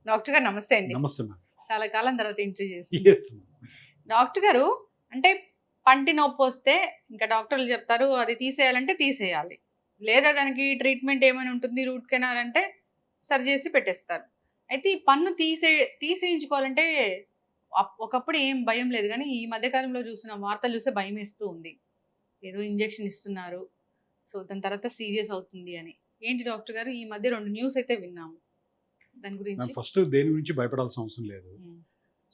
Doctor గారు నమస్తే అండి. నమస్తే మ్యామ్. చాలా కాలం తర్వాత ఇంటర్వ్యూ చేస్తున్నాను. Yes. డాక్టర్ గారు అంటే పంటి నొప్పి వస్తే ఇంకా డాక్టర్లు చెప్తారు అది తీసేయాలంటే తీసేయాలి. లేదా దానికి ట్రీట్మెంట్ ఏమైనా ఉంటుంది రూట్ కెనాల్ అంటే సరి చేసి పెట్టేస్తారు. అయితే ఈ పన్ను తీసేయించుకోవాలంటే ఒకప్పుడు ఏం భయం లేదు కానీ ఈ మధ్య కాలంలో చూసిన వార్తలు చూస్తే భయమేస్తూ ఉంది. ఏదో ఇంజెక్షన్ ఇస్తున్నారు. సో దాని తర్వాత సీరియస్ అవుతుంది అని. ఏంటి డాక్టర్ గారు ఈ మధ్య 2 న్యూస్ అయితే విన్నాము. దాని గురించి ఫస్ట్ దేని గురించి భయపడాల్సిన అవసరం లేదు. ఉమ్,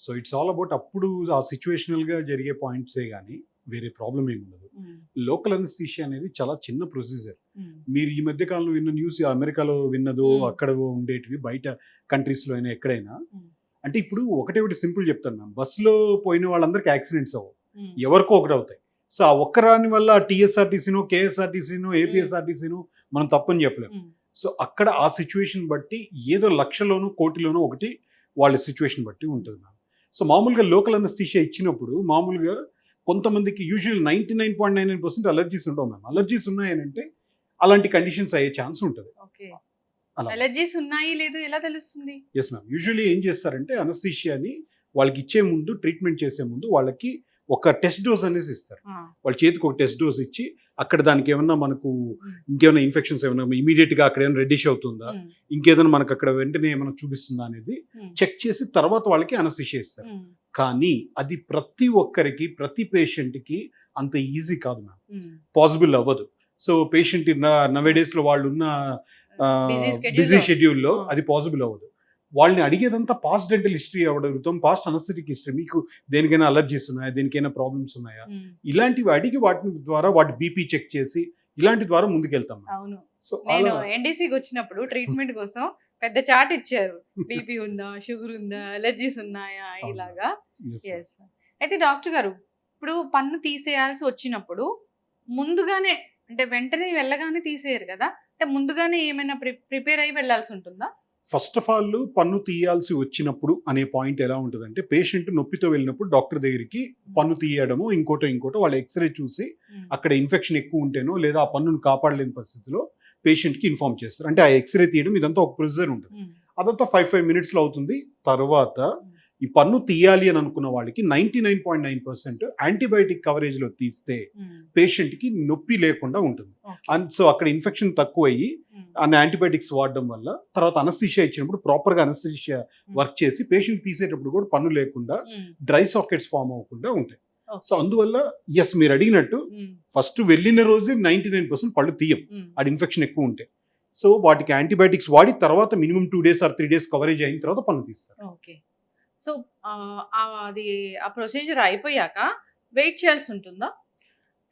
సో ఇట్స్ ఆల్ అబౌట్ అప్పుడు ఆ సిచ్యువేషనల్ గా జరిగే పాయింట్సే కానీ వేరే ప్రాబ్లం ఏమి ఉండదు. ఉమ్, లోకల్ అనస్థీషియా అనేది చాలా చిన్న ప్రొసీజర్. ఉమ్, మీరు ఈ మధ్య కాలంలో విన్న న్యూస్ అమెరికాలో విన్నదో అక్కడ ఉండేటివి బయట కంట్రీస్ లో అయినా ఎక్కడైనా అంటే ఇప్పుడు ఒకటి సింపుల్ చెప్తాను మ్యామ్. బస్సులో పోయిన వాళ్ళందరికీ యాక్సిడెంట్స్ అవ్వవు, ఉమ్, ఎవరికో ఒకటి అవుతాయి. సో ఆ ఒక్కరాని వల్ల టీఎస్ఆర్టీసీనో కేఎస్ఆర్టీసీనో ఏపీఎస్ఆర్టీసీనో మనం తప్పని చెప్పలేము. ఉమ్, సో అక్కడ ఆ సిచ్యువేషన్ బట్టి ఏదో లక్షలోనో కోటిలోనో ఒకటి వాళ్ళ సిచ్యువేషన్ బట్టి ఉంటుంది మ్యామ్. సో మామూలుగా లోకల్ అనస్థీషియా ఇచ్చినప్పుడు మామూలుగా కొంతమందికి యూజువల్ 99.99% అలర్జీస్ ఉండవు మ్యామ్. అలర్జీస్ ఉన్నాయనంటే అలాంటి కండిషన్స్ అయ్యే ఛాన్స్ ఉంటుంది. ఓకే. అలా అలర్జీస్ ఉన్నాయి లేదు ఎలా తెలుస్తుంది? Yes ma'am. యూజువల్లీ ఏం చేస్తారంటే అనస్థీషియాని వాళ్ళకి ఇచ్చే ముందు ట్రీట్మెంట్ చేసే ముందు వాళ్ళకి ఒక టెస్ట్ డోస్ అనేది ఇస్తారు. వాళ్ళ చేతికి ఒక టెస్ట్ డోస్ ఇచ్చి అక్కడ దానికి ఏమన్నా మనకు ఇంకేమైనా ఇన్ఫెక్షన్స్ ఏమైనా ఇమీడియట్ గా అక్కడ ఏమైనా రెడ్డిష్ అవుతుందా, ఇంకేదైనా మనకు అక్కడ వెంటనే ఏమైనా చూపిస్తుందా అనేది చెక్ చేసి తర్వాత వాళ్ళకి అనస్థీషియా ఇస్తారు. కానీ అది ప్రతి ఒక్కరికి ప్రతి పేషెంట్కి అంత ఈజీ కాదు మ్యామ్, పాసిబుల్ అవ్వదు. సో పేషెంట్ నవేడేస్ లో వాళ్ళు ఉన్న బిజీ షెడ్యూల్లో అది పాసిబుల్ అవ్వదు. వాళ్ళని అడిగేదంతా పాస్ట్ డెంటల్ హిస్టరీ అడుగుతాం, పాస్ట్ అనస్థెటిక్ హిస్టరీ, మీకు దేనికైనా అలర్జీస్ ఉన్నాయా, దేనికైనా ప్రాబ్లమ్స్ ఉన్నాయా, ఇలాంటివి అడిగి వాటి ద్వారా వాటి బీపీ చెక్ చేసి ఇలాంటి ద్వారా ముందుకెళ్తాం. అవును. సో నేను ఎన్డీసీకి వచ్చినప్పుడు ట్రీట్మెంట్ కోసం పెద్ద చార్ట్ ఇచ్చారు. బీపీ ఉందా, షుగర్ ఉందా, అలర్జీస్ ఉన్నాయా ఇలాగా. ఎస్. అయితే డాక్టర్ గారు ఇప్పుడు పన్ను తీసేయాల్సి వచ్చినప్పుడు ముందుగానే అంటే వెంటనే వెళ్ళగానే తీసేయరు కదా, అంటే ముందుగానే ఏమైనా ప్రిపేర్ అయ్యి వెళ్ళాల్సి ఉంటుందా? ఫస్ట్ ఆఫ్ ఆల్ పన్ను తీయాల్సి వచ్చినప్పుడు అనే పాయింట్ ఎలా ఉంటుందంటే పేషెంట్ నొప్పితో వెళ్ళినప్పుడు డాక్టర్ దగ్గరికి పన్ను తీయడము ఇంకోటో వాళ్ళు ఎక్స్రే చూసి అక్కడ ఇన్ఫెక్షన్ ఎక్కువ ఉంటేనో లేదా ఆ పన్నును కాపాడలేని పరిస్థితిలో పేషెంట్కి ఇన్ఫార్మ్ చేస్తారు. అంటే ఆ ఎక్స్రే తీయడం ఇదంతా ఒక ప్రొసీజర్ ఉంటుంది. అదంతా 5 minutesలో అవుతుంది. తర్వాత ఈ పన్ను తీయాలి అని అనుకున్న వాళ్ళకి 99.9% యాంటీబయాటిక్ కవరేజ్లో తీస్తే పేషెంట్కి నొప్పి లేకుండా ఉంటుంది. సో అక్కడ ఇన్ఫెక్షన్ తక్కువ అయ్యి అన్న యాంటీబయాటిక్స్ వాడడం వల్ల తర్వాత అనస్థీషియా ఇచ్చినప్పుడు ప్రాపర్గా అనస్థీషియా వర్క్ చేసి పేషెంట్ తీసేటప్పుడు కూడా పన్ను లేకుండా డ్రై సాకెట్స్ ఫామ్ అవ్వకుండా ఉంటాయి. సో అందువల్ల ఎస్ మీరు అడిగినట్టు ఫస్ట్ వెళ్ళిన రోజే 99% పళ్ళు తీయం, అది ఇన్ఫెక్షన్ ఎక్కువ ఉంటాయి. సో వాటికి యాంటీబయాటిక్స్ వాడి తర్వాత minimum 2 days or 3 days coverage అయిన తర్వాత పన్ను తీస్తారు. ఓకే. సో అది ఆ ప్రొసీజర్ అయిపోయాక వెయిట్ చేయాల్సి ఉంటుందా?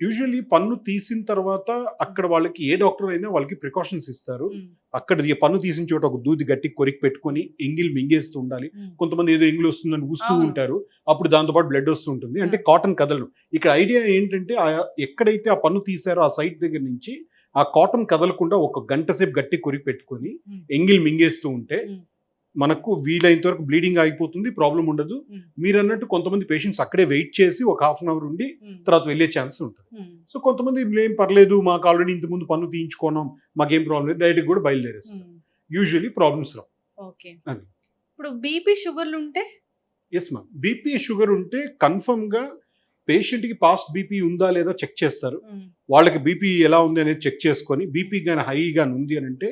యూజువల్లీ పన్ను తీసిన తర్వాత అక్కడ వాళ్ళకి ఏ డాక్టర్ అయినా వాళ్ళకి ప్రికాషన్స్ ఇస్తారు. అక్కడ పన్ను తీసిన చోట ఒక దూది గట్టి కొరికి పెట్టుకొని ఎంగిల్ మింగేస్తూ ఉండాలి. కొంతమంది ఏదో ఎంగిల్ వస్తుందని ఊస్తూ ఉంటారు, అప్పుడు దాంతోపాటు బ్లడ్ వస్తూ ఉంటుంది. అంటే కాటన్ కదలడం. ఇక్కడ ఐడియా ఏంటంటే ఎక్కడైతే ఆ పన్ను తీసారో ఆ సైట్ దగ్గర నుంచి ఆ కాటన్ కదలకుండా ఒక గంట సేపు గట్టి కొరికి పెట్టుకొని ఎంగిల్ మింగేస్తూ ఉంటే మనకు వీలైనంత వరకు బ్లీడింగ్ ఆగిపోతుంది, ప్రాబ్లం ఉండదు. మీరు అన్నట్టు కొంతమంది పేషెంట్స్ అక్కడే వెయిట్ చేసి ఒక 1/2 hour ఉండి తర్వాత వెళ్ళే ఛాన్స్ ఉంటుంది. సో కొంతమంది ఏం పర్లేదు, మాకు ఆల్రెడీ ఇంత ముందు పన్ను తీయించుకోవడం, మాకేం ప్రాబ్లం లేదు, డైరెక్ట్ కూడా బయలుదేరేస్తారు. యూజువల్లీ ప్రాబ్లమ్స్ రావు. ఓకే. ఇప్పుడు బీపీ షుగర్లు ఉంటే? Yes ma'am. బీపీ షుగర్ ఉంటే కన్ఫర్మ్ గా పేషెంట్కి పాస్ట్ బీపీ ఉందా లేదా చెక్ చేస్తారు. వాళ్ళకి బీపీ ఎలా ఉంది అనేది చెక్ చేసుకొని బీపీ కానీ హైగా ఉంది అని అంటే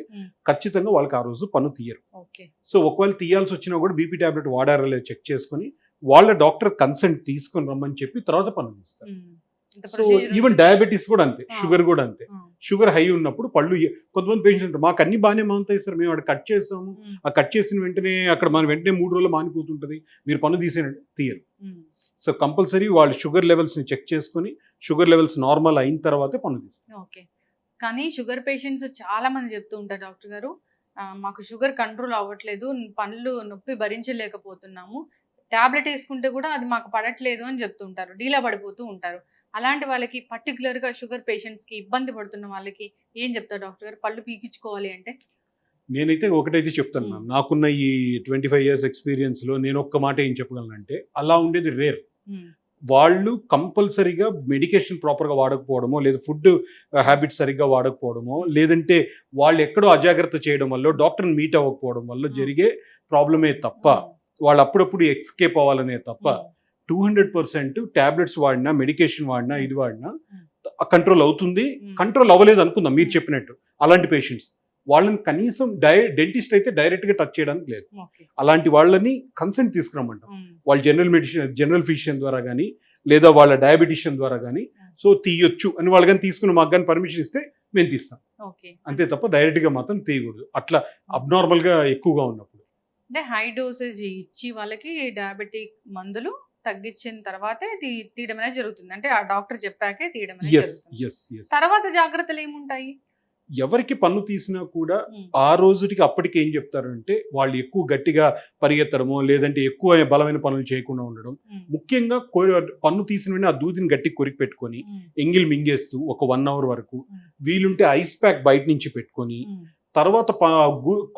ఖచ్చితంగా వాళ్ళకి ఆ రోజు పన్ను తీయరు. సో ఒకవేళ తీయాల్సి వచ్చినా కూడా బీపీ టాబ్లెట్ వాడారా లేదా చెక్ చేసుకొని వాళ్ళ డాక్టర్ కన్సెంట్ తీసుకొని రమ్మని చెప్పి తర్వాత పన్ను తీస్తారు. సో ఈవెన్ డయాబెటీస్ కూడా అంతే, షుగర్ కూడా అంతే. షుగర్ హై ఉన్నప్పుడు పళ్ళు కొంతమంది పేషెంట్స్ ఉంటారు, మాకు అన్ని బాగానే మానుతాయి సార్, మేము అక్కడ కట్ చేస్తాము, ఆ కట్ చేసిన వెంటనే అక్కడ మన వెంటనే 3 రోజులు మానిపోతుంటుంది, మీరు పన్ను తీయరు. సో కంపల్సరీ వాళ్ళు షుగర్ లెవెల్స్ని చెక్ చేసుకొని షుగర్ లెవెల్స్ నార్మల్ అయిన తర్వాతే పన్ను తీస్తారు. ఓకే. కానీ షుగర్ పేషెంట్స్ చాలా మంది చెప్తూ ఉంటారు డాక్టర్ గారు, మాకు షుగర్ కంట్రోల్ అవ్వట్లేదు, పళ్ళు నొప్పి భరించలేకపోతున్నాము, టాబ్లెట్ వేసుకుంటే కూడా అది మాకు పడట్లేదు అని చెప్తుంటారు, డీలా పడిపోతూ ఉంటారు. అలాంటి వాళ్ళకి పర్టికులర్గా షుగర్ పేషెంట్స్కి ఇబ్బంది పడుతున్న వాళ్ళకి ఏం చెప్తారు డాక్టర్ గారు పళ్ళు పీకించుకోవాలి అంటే? నేనైతే ఒకటైతే చెప్తాను మ్యామ్, నాకున్న ఈ 25 years ఎక్స్పీరియన్స్లో నేను ఒక్క మాట ఏం చెప్పగలనంటే అలా ఉండేది రేర్. వాళ్ళు కంపల్సరీగా మెడికేషన్ ప్రాపర్గా వాడకపోవడమో, లేదా ఫుడ్ హ్యాబిట్స్ సరిగ్గా వాడకపోవడమో, లేదంటే వాళ్ళు ఎక్కడో అజాగ్రత్త చేయడం వల్ల, డాక్టర్ని మీట్ అవ్వకపోవడం వల్ల జరిగే ప్రాబ్లమే తప్ప, వాళ్ళు అప్పుడప్పుడు ఎస్కేప్ అవ్వాలనే తప్ప 200% టాబ్లెట్స్ వాడినా, మెడికేషన్ వాడినా, ఇది వాడినా కంట్రోల్ అవుతుంది. కంట్రోల్ అవ్వలేదు అనుకుందాం మీరు చెప్పినట్టు, అలాంటి పేషెంట్స్ వాళ్ళని కనీసం డెంటిస్ట్ అయితే డైరెక్ట్గా టచ్ చేయడానికి లేదు. అలాంటి వాళ్ళని కన్సెంట్ తీసుకురమ్మంటాం. వాళ్ళు జనరల్ ఫిజిషియన్ ద్వారా కానీ, లేదా వాళ్ళ డయాబెటిషియన్ ద్వారా కానీ సో తీయొచ్చు అని వాళ్ళు కానీ తీసుకుని మాకు కానీ పర్మిషన్ ఇస్తే మేము తీస్తాం. అంతే తప్ప డైరెక్ట్గా మాత్రం తీయకూడదు, అట్లా అబ్నార్మల్గా ఎక్కువగా ఉన్నప్పుడు. అంటే హై డోసేజ్ ఇచ్చి వాళ్ళకి డయాబెటిక్ మందులు తగ్గించిన తర్వాతే తీయడం అనేది జరుగుతుంది. అంటే ఆ డాక్టర్ చెప్పాకే తీయడం అనేది జరుగుతుంది. తర్వాత జాగ్రత్తలు ఏముంటాయి? ఎవరికి పన్ను తీసినా కూడా ఆ రోజుకి అప్పటికి ఏం చెప్తారంటే వాళ్ళు ఎక్కువ గట్టిగా పరిగెత్తడమో, లేదంటే ఎక్కువ బలమైన పనులు చేయకుండా ఉండడం. ముఖ్యంగా పన్ను తీసిన వెంటనే ఆ దూదిని గట్టి కొరికి పెట్టుకొని ఎంగిల్ మింగేస్తూ ఒక 1 hour వరకు, వీలుంటే ఐస్ ప్యాక్ బయట నుంచి పెట్టుకొని, తర్వాత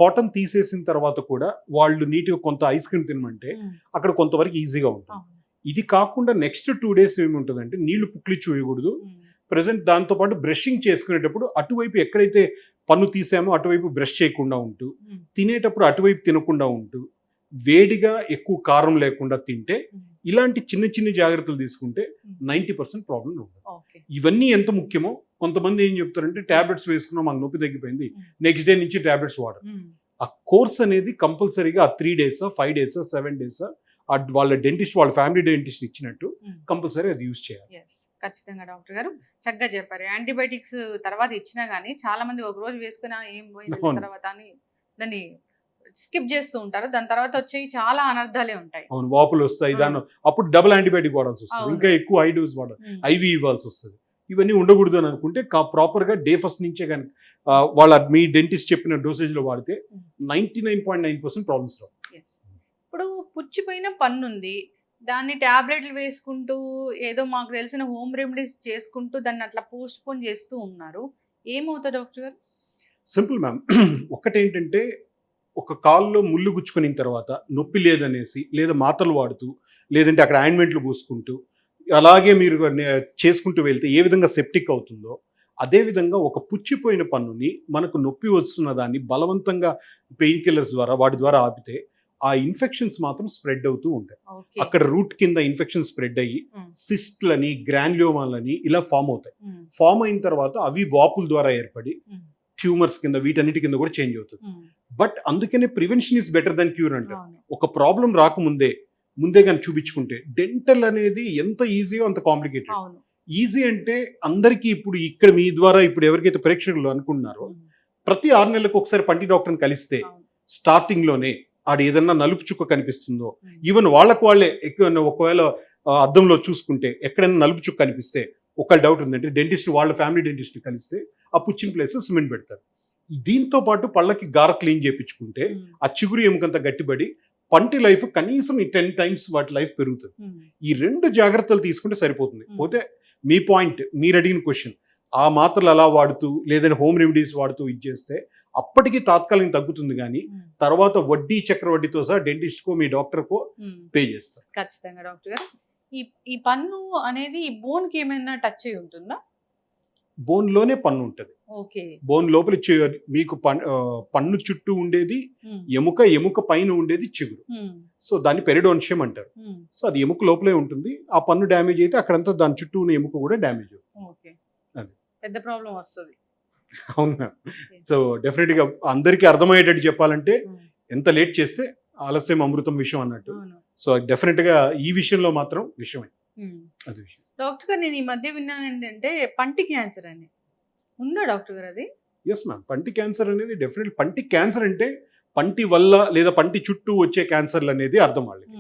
కాటన్ తీసేసిన తర్వాత కూడా వాళ్ళు నీట్గా కొంత ఐస్ క్రీమ్ తినమంటే అక్కడ కొంతవరకు ఈజీగా ఉంటుంది. ఇది కాకుండా నెక్స్ట్ 2 days ఏముంటుందంటే నీళ్లు పుక్కిలిచ్చి వేయకూడదు. ప్రెసెంట్ దాంతోపాటు బ్రషింగ్ చేసుకునేటప్పుడు అటువైపు ఎక్కడైతే పన్ను తీసామో అటువైపు బ్రష్ చేయకుండా ఉంటూ, తినేటప్పుడు అటువైపు తినకుండా ఉంటూ, వేడిగా ఎక్కువ కారం లేకుండా తింటే, ఇలాంటి చిన్న చిన్న జాగ్రత్తలు తీసుకుంటే 90% ప్రాబ్లం ఉంటుంది. ఇవన్నీ ఎంత ముఖ్యమో కొంతమంది ఏం చెప్తారంటే టాబ్లెట్స్ వేసుకున్నాం, మాకు నొప్పి తగ్గిపోయింది, నెక్స్ట్ డే నుంచి టాబ్లెట్స్ వాడరు. ఆ కోర్స్ అనేది కంపల్సరీగా 3 days, 5 days, 7 days వాళ్ళ డెంటిస్ట్, వాళ్ళ ఫ్యామిలీ డెంటిస్ట్ ఇచ్చినట్టు కంపల్సరీ అది యూజ్ చేయాలి. ఖచ్చితంగా డాక్టర్ గారు చక్కగా చెప్పారు. యాంటీబయాటిక్స్ తర్వాత ఇచ్చినా గానీ చాలా మంది ఒక రోజు వేసుకున్నా ఏం పోయిన తర్వాత అని దాన్ని స్కిప్ చేస్తూ ఉంటారు. దాని తర్వాత వచ్చేవి చాలా అనర్థాలే ఉంటాయి. అవును, వాపులు వస్తాయి. దాని అప్పుడు డబుల్ యాంటీబయాటిక్ వాడాల్సి వస్తుంది, ఇంకా ఎక్కువ హై డోస్ వాడాలి, ఐవి ఇవ్వాల్సి వస్తుంది. ఇవన్నీ ఉండకూడదు అని అనుకుంటే ప్రాపర్గా డే ఫస్ట్ నుంచే కానీ వాళ్ళ మీ డెంటిస్ట్ చెప్పిన డోసేజ్లో వాడితే 99.9% ప్రాబ్లమ్స్ రావు. ఇప్పుడు పుచ్చిపోయిన పన్ను ఉంది, దాన్ని టాబ్లెట్లు వేసుకుంటూ ఏదో మాకు తెలిసిన హోమ్ రెమెడీస్ చేసుకుంటూ దాన్ని అట్లా పోస్ట్ పోన్ చేస్తూ ఉన్నారు. ఏమవుతుంది డాక్టర్ గారు? Simple ma'am. ఒకటేంటంటే ఒక కాల్లో ముళ్ళు గుచ్చుకున్న తర్వాత నొప్పి లేదనేసి, లేదా మాత్రలు వాడుతూ, లేదంటే అక్కడ ఆయింట్మెంట్లు పూసుకుంటూ అలాగే మీరు చేసుకుంటూ వెళ్తే ఏ విధంగా సెప్టిక్ అవుతుందో, అదేవిధంగా ఒక పుచ్చిపోయిన పన్నుని మనకు నొప్పి వస్తున్న దాన్ని బలవంతంగా పెయిన్ కిల్లర్స్ ద్వారా వాటి ద్వారా ఆపితే ఆ ఇన్ఫెక్షన్స్ మాత్రం స్ప్రెడ్ అవుతూ ఉంటాయి. అక్కడ రూట్ కింద ఇన్ఫెక్షన్ స్ప్రెడ్ అయ్యి సిస్ట్లని, గ్రాన్యులోమాలని ఇలా ఫామ్ అవుతాయి. ఫామ్ అయిన తర్వాత అవి వాపుల ద్వారా ఏర్పడి ట్యూమర్స్ కింద, వీటన్నిటి కింద కూడా చేంజ్ అవుతుంది. బట్ అందుకనే prevention is better than cure అంటారు. ఒక ప్రాబ్లం రాకముందే కానీ చూపించుకుంటే, డెంటల్ అనేది ఎంత ఈజీయో అంత కాంప్లికేటెడ్. ఈజీ అంటే అందరికీ ఇప్పుడు ఇక్కడ మీ ద్వారా ఇప్పుడు ఎవరికైతే ప్రేక్షకులు అనుకుంటున్నారో, ప్రతి 6 నెలలకు ఒకసారి పంటి డాక్టర్ని కలిస్తే స్టార్టింగ్ లోనే ఆడ ఏదన్నా నలుపు చుక్క కనిపిస్తుందో, ఈవెన్ వాళ్ళకు వాళ్ళే ఎక్కువ ఒకవేళ అద్దంలో చూసుకుంటే ఎక్కడైనా నలుపు చుక్క కనిపిస్తే ఒక డౌట్ ఉందంటే డెంటిస్ట్, వాళ్ళ ఫ్యామిలీ డెంటిస్ట్ కలిస్తే ఆ పుచ్చిన ప్లేస్ సిమెంట్ పెడతారు. దీంతో పాటు పళ్ళకి గార క్లీన్ చేయించుకుంటే ఆ చిగురు ఎముకంత గట్టిపడి పంటి లైఫ్ కనీసం 10 times వాటి లైఫ్ పెరుగుతుంది. ఈ 2 జాగ్రత్తలు తీసుకుంటే సరిపోతుంది. పోతే మీ పాయింట్, మీరు అడిగిన క్వశ్చన్, ఆ మాత్రలు అలా వాడుతూ లేదంటే హోమ్ రెమెడీస్ వాడుతూ ఇచ్చేస్తే అప్పటికి తాత్కాలికంగా తగ్గుతుంది, కానీ తర్వాత వడ్డీ చక్రవడ్డీతో సహా డెంటిస్ట్కో మీ డాక్టర్కో పే చేస్తారు. ఖచ్చితంగా డాక్టర్ గారు. ఈ పన్ను అనేది ఈ బోన్కి ఏమైనా టచ్ అయి ఉంటుందా? బోన్ లోనే పన్ను ఉంటుంది. బోన్ లోపల మీకు పన్ను చుట్టూ ఉండేది ఎముక, ఎముక పైన ఉండేది చిగురు. సో దాన్ని పెరిడోన్షియం అంటారు. సో అది ఎముక లోపలే ఉంటుంది. ఆ పన్ను డ్యామేజ్ అయితే అక్కడంతా దాని చుట్టూ ఉన్న ఎముక కూడా డ్యామేజ్ అవుతుంది. అది పెద్ద ప్రాబ్లం వస్తుంది. అవును మ్యామ్. సో డెఫినెట్ గా అందరికీ అర్థమయ్యేటట్టు చెప్పాలంటే, ఎంత లేట్ చేస్తే ఆలస్యం అమృతం విషయం అన్నట్టు. సో డెఫినెట్ గా ఈ విషయంలో మాత్రం విషయమే అది విషయం. డాక్టర్ గారు, నేను ఈ మధ్య విన్నాను ఏంటంటే పంటి క్యాన్సర్ అని ఉందా డాక్టర్ గారు? అది ఎస్ మ్యామ్. పంటి క్యాన్సర్ అనేది డెఫినెట్. పంటి క్యాన్సర్ అంటే పంటి వల్ల లేదా పంటి చుట్టూ వచ్చే క్యాన్సర్లు అనేది అర్థం వాళ్ళకి.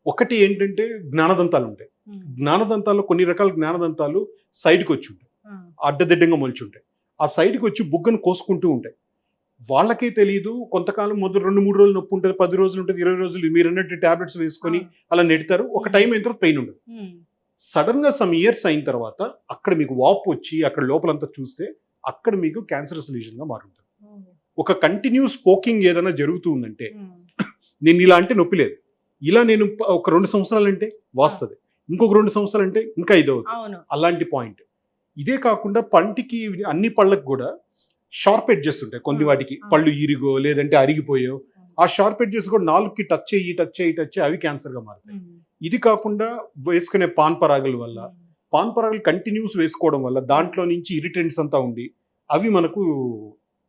ఒకటి ఏంటంటే జ్ఞానదంతాలు ఉంటాయి. జ్ఞానదంతాల్లో కొన్ని రకాల జ్ఞానదంతాలు సైడ్కి వచ్చి ఉంటాయి, అడ్డదిడ్డంగా మొలిచి ఉంటాయి. ఆ సైడ్కి వచ్చి బుగ్గను కోసుకుంటూ ఉంటాయి. వాళ్ళకే తెలియదు. కొంతకాలం మొదలు 2-3 రోజులు నొప్పి ఉంటుంది, 10 రోజులు ఉంటుంది, 20 రోజులు మీరు అన్నట్టు టాబ్లెట్స్ వేసుకొని అలా నెడతారు. ఒక టైం అయిన తర్వాత పెయిన్ ఉండదు. సడన్ గా సమ్ ఇయర్స్ అయిన తర్వాత అక్కడ మీకు వాపు వచ్చి అక్కడ లోపలంతా చూస్తే అక్కడ మీకు క్యాన్సరస్ లీజన్ గా మారుతుంది. ఒక కంటిన్యూస్ పోకింగ్ ఏదైనా జరుగుతూ ఉందంటే, నేను ఇలా అంటే నొప్పి లేదు, ఇలా నేను ఒక 2 సంవత్సరాలు అంటే వాస్తుంది, ఇంకొక 2 సంవత్సరాలు అంటే ఇంకా ఇదవుతుంది. అవును. అలాంటి పాయింట్. ఇదే కాకుండా పంటికి అన్ని పళ్ళకి కూడా షార్ప్ ఎడ్జెస్ ఉంటాయి. కొన్ని ఆ, వాటికి ఆ. పళ్ళు ఇరిగో లేదంటే అరిగిపోయో ఆ షార్ప్ ఎడ్జెస్ కూడా నాలుగుకి టచ్ అయ్యి అవి క్యాన్సర్గా మారుతాయి. ఉమ్, ఇది కాకుండా వేసుకునే పాన్ పరాగుల వల్ల, ఉమ్, పాన్ పరాగులు కంటిన్యూస్ వేసుకోవడం వల్ల దాంట్లో నుంచి ఇరిటెంట్స్ అంతా ఉండి అవి మనకు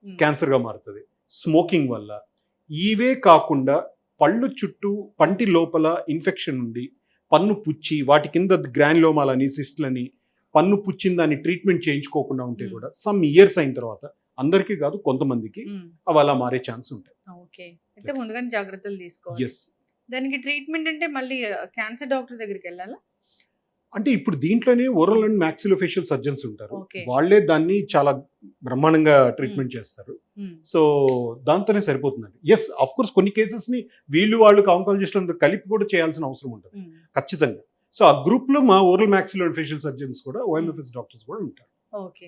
ఉమ్, క్యాన్సర్గా మారుతుంది. స్మోకింగ్ వల్ల. ఇవే కాకుండా పళ్ళు చుట్టూ పంటి లోపల ఇన్ఫెక్షన్ ఉండి పన్ను పుచ్చి వాటి కింద గ్రాన్లోమాలని సిస్ట్లని పన్ను పుచ్చిన దాన్ని ట్రీట్మెంట్ చేయించుకోకుండా ఉంటే కూడా సమ్ ఇయర్స్ అయిన తర్వాత అందరికీ కాదు కొంతమందికి ఉమ్. అవి అలా మారే ఛాన్స్ ఉంటాయి. ఓకే. అయితే ముందుగానే జాగ్రత్తలు తీసుకోవాలి. ఎస్. దానికి ట్రీట్మెంట్ అంటే మళ్ళీ క్యాన్సర్ డాక్టర్ దగ్గరికి వెళ్ళాలా? అంటే ఇప్పుడు దీంట్లోనే ఓరల్ అండ్ మ్యాక్సిలోఫేషియల్ సర్జన్స్ ఉంటారు. ఓకే. వాళ్ళే దాన్ని చాలా బ్రహ్మాండంగా ట్రీట్మెంట్ చేస్తారు. ఉమ్, సో దాంతోనే సరిపోతుందండి. ఎస్, అఫ్ కోర్స్ కొన్ని కేసెస్ ని వాళ్ళు ఆంకాలజిస్టులంతా కలిపి కూడా చేయాల్సిన అవసరం ఉంటుంది ఉమ్. ఖచ్చితంగా. సో ఆ గ్రూప్ లో మా ఓరల్ మ్యాక్సిలోఫేషియల్ సర్జన్స్ కూడా ఓఎంఎఫ్ఎస్ డాక్టర్స్ కూడా ఉంటారు. ఓకే.